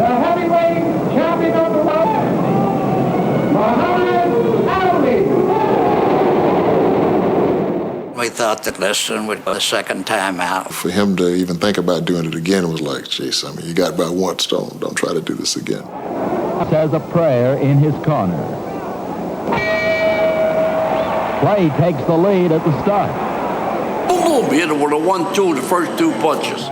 the heavyweight champion of the world, Muhammad Ali. We thought that Liston would go the second time out. For him to even think about doing it again was like, jeez, I mean, you got by once, don't try to do this again. Says a prayer in his corner. Clay takes the lead at the start. Boom, hit it with a 1-2, the first two punches.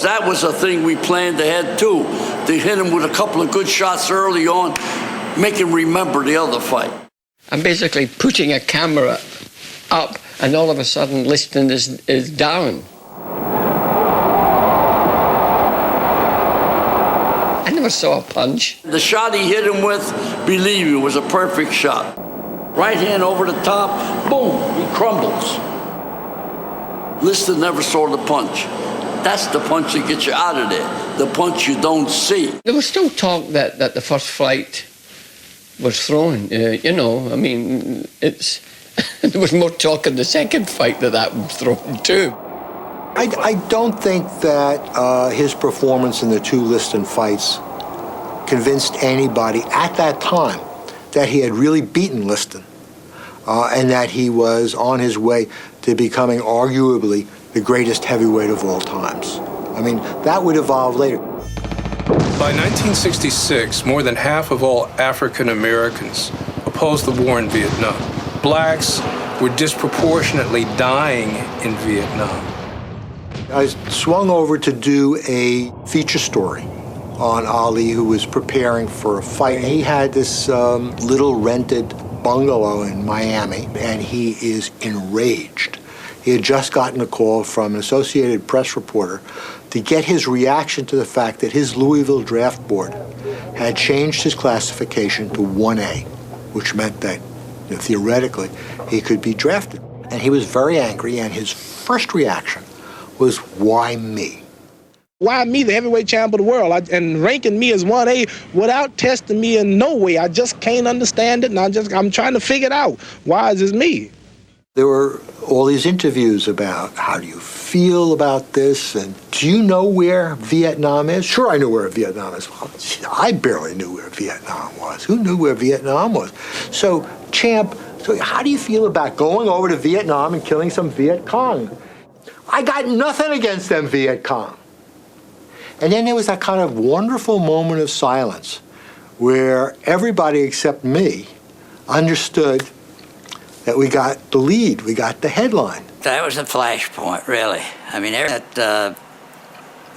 That was a thing we planned ahead too. To hit him with a couple of good shots early on, make him remember the other fight. I'm basically putting a camera up, and all of a sudden Liston is down. I never saw a punch. The shot he hit him with, believe me, was a perfect shot. Right hand over the top, boom, he crumbles. Liston never saw the punch. That's the punch that gets you out of there, the punch you don't see. There was still talk that the first fight was thrown. I mean, there was more talk in the second fight that was thrown too. I don't think that his performance in the two Liston fights convinced anybody at that time that he had really beaten Liston and that he was on his way to becoming arguably the greatest heavyweight of all times. I mean, that would evolve later. By 1966, more than half of all African Americans opposed the war in Vietnam. Blacks were disproportionately dying in Vietnam. I swung over to do a feature story on Ali, who was preparing for a fight. He had this little rented bungalow in Miami, and he is enraged. He had just gotten a call from an Associated Press reporter to get his reaction to the fact that his Louisville draft board had changed his classification to 1A, which meant that theoretically he could be drafted. And he was very angry, and his first reaction was, why me? Why me, the heavyweight champ of the world, and ranking me as 1A without testing me in no way? I just can't understand it, and I'm trying to figure it out. Why is this me? There were all these interviews about how do you feel about this, and do you know where Vietnam is? Sure, I knew where Vietnam is. Well, I barely knew where Vietnam was. Who knew where Vietnam was? So, champ, how do you feel about going over to Vietnam and killing some Viet Cong? I got nothing against them Viet Cong. And then there was that kind of wonderful moment of silence where everybody except me understood that we got the lead, we got the headline. That was a flashpoint, really. I mean, everything that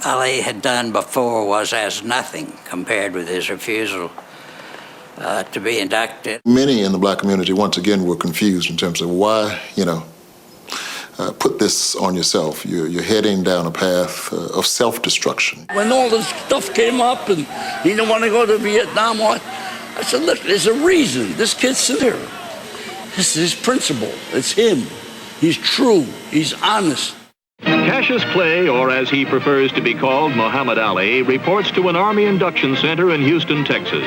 Ali had done before was as nothing compared with his refusal to be inducted. Many in the black community, once again, were confused in terms of why, put this on yourself. You're heading down a path of self-destruction. When all this stuff came up and he didn't want to go to Vietnam, I said, look, there's a reason. This kid's sincere. This is his principle. It's him. He's true. He's honest. Cassius Clay, or as he prefers to be called, Muhammad Ali, reports to an Army induction center in Houston, Texas.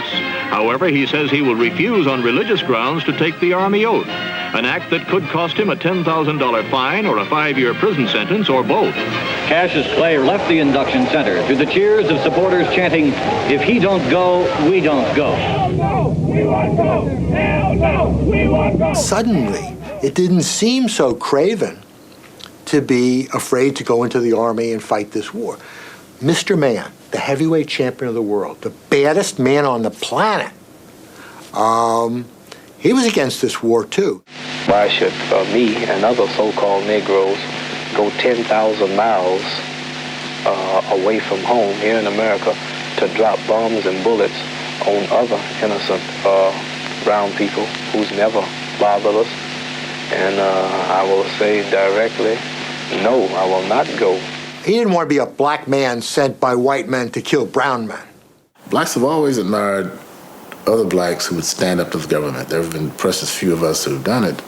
However, he says he will refuse on religious grounds to take the Army oath, an act that could cost him a $10,000 fine or a 5-year prison sentence or both. Cassius Clay left the induction center to the cheers of supporters chanting, "If he don't go, we don't go." Hell no, we won't go. Hell no, we won't go. Suddenly, it didn't seem so craven to be afraid to go into the Army and fight this war. Mr. Man, the heavyweight champion of the world, the baddest man on the planet, he was against this war too. Why should me and other so-called Negroes go 10,000 miles away from home here in America to drop bombs and bullets on other innocent brown people who's never bothered us? And I will say directly, no, I will not go. He didn't want to be a black man sent by white men to kill brown men. Blacks have always admired other blacks who would stand up to the government. There have been precious few of us who have done it.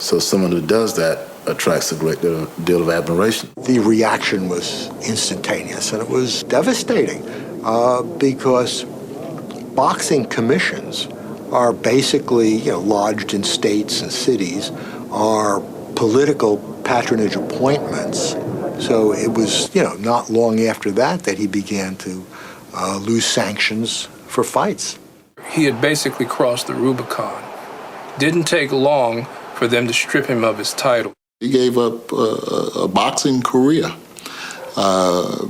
So someone who does that attracts a great deal of admiration. The reaction was instantaneous, and it was devastating because boxing commissions are basically, lodged in states and cities, are political patronage appointments. So it was, not long after that he began to lose sanctions for fights. He had basically crossed the Rubicon. Didn't take long for them to strip him of his title. He gave up a boxing career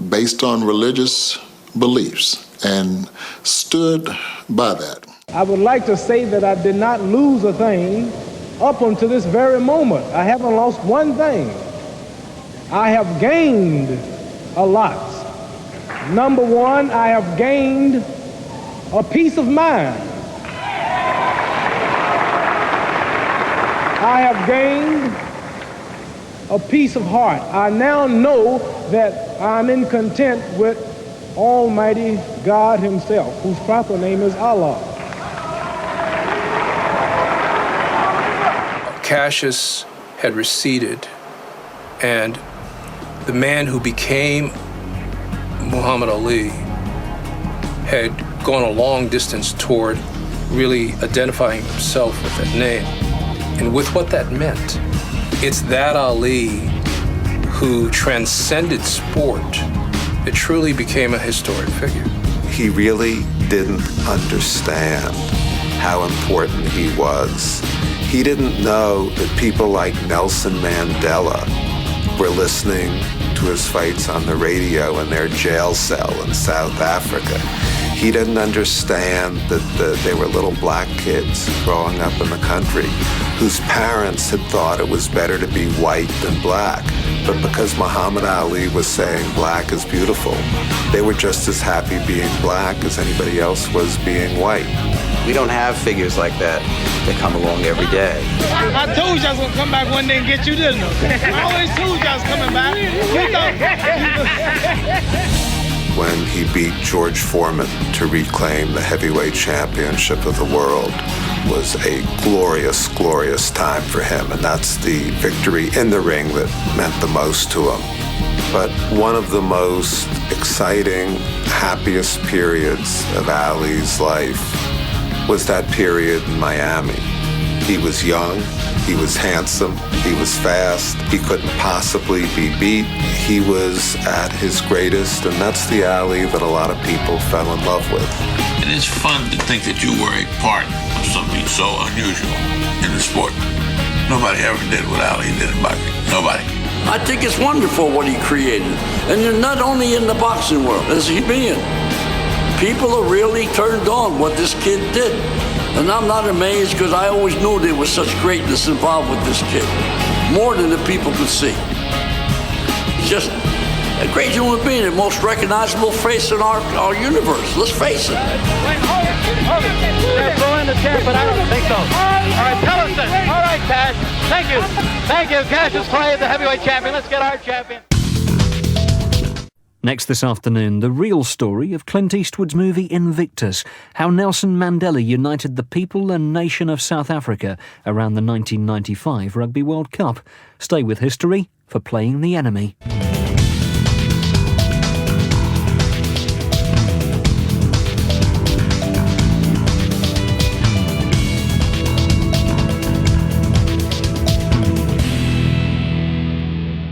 based on religious beliefs and stood by that. I would like to say that I did not lose a thing up until this very moment. I haven't lost one thing. I have gained a lot. Number one, I have gained a peace of mind. I have gained a peace of heart. I now know that I'm in content with Almighty God Himself, whose proper name is Allah. Cassius had receded, and the man who became Muhammad Ali had gone a long distance toward really identifying himself with that name and with what that meant. It's that Ali who transcended sport that truly became a historic figure. He really didn't understand how important he was. He didn't know that people like Nelson Mandela were listening to his fights on the radio in their jail cell in South Africa. He didn't understand that they were little black kids growing up in the country whose parents had thought it was better to be white than black. But because Muhammad Ali was saying black is beautiful, they were just as happy being black as anybody else was being white. We don't have figures like that come along every day. I told you I was going to come back one day and get you, didn't I? I always told you I was coming back. When he beat George Foreman to reclaim the heavyweight championship of the world was a glorious, glorious time for him, and that's the victory in the ring that meant the most to him. But one of the most exciting, happiest periods of Ali's life was that period in Miami. He was young, he was handsome, he was fast, he couldn't possibly be beat. He was at his greatest, and that's the Ali that a lot of people fell in love with. And it's fun to think that you were a part of something so unusual in the sport. Nobody ever did what Ali did in boxing. Nobody. I think it's wonderful what he created. And you're not only in the boxing world, as he being. People are really turned on what this kid did. And I'm not amazed because I always knew there was such greatness involved with this kid. More than the people could see. He's just a great human being, the most recognizable face in our universe. Let's face it. They're throwing the chair, but I don't think so. All right, Tellison. All right, Cash. Thank you. Thank you. Cassius Clay, the heavyweight champion. Let's get our champion. Next this afternoon, the real story of Clint Eastwood's movie Invictus, how Nelson Mandela united the people and nation of South Africa around the 1995 Rugby World Cup. Stay with history for Playing the Enemy.